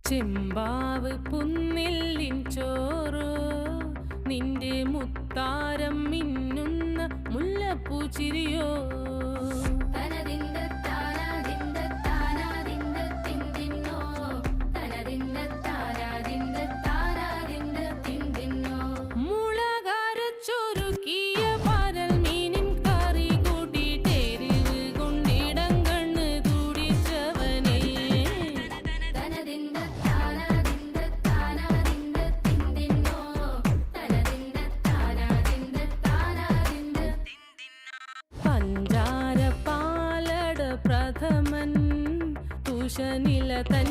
ചെമ്പാവ് പുന്നില്ലിൻ ചോറോ നിന്റെ മുത്താരം മിന്നുന്ന മുല്ലപ്പൂച്ചിരിയോ പഞ്ചാര പാലട പ്രഥമൻ തുഷനില തൻ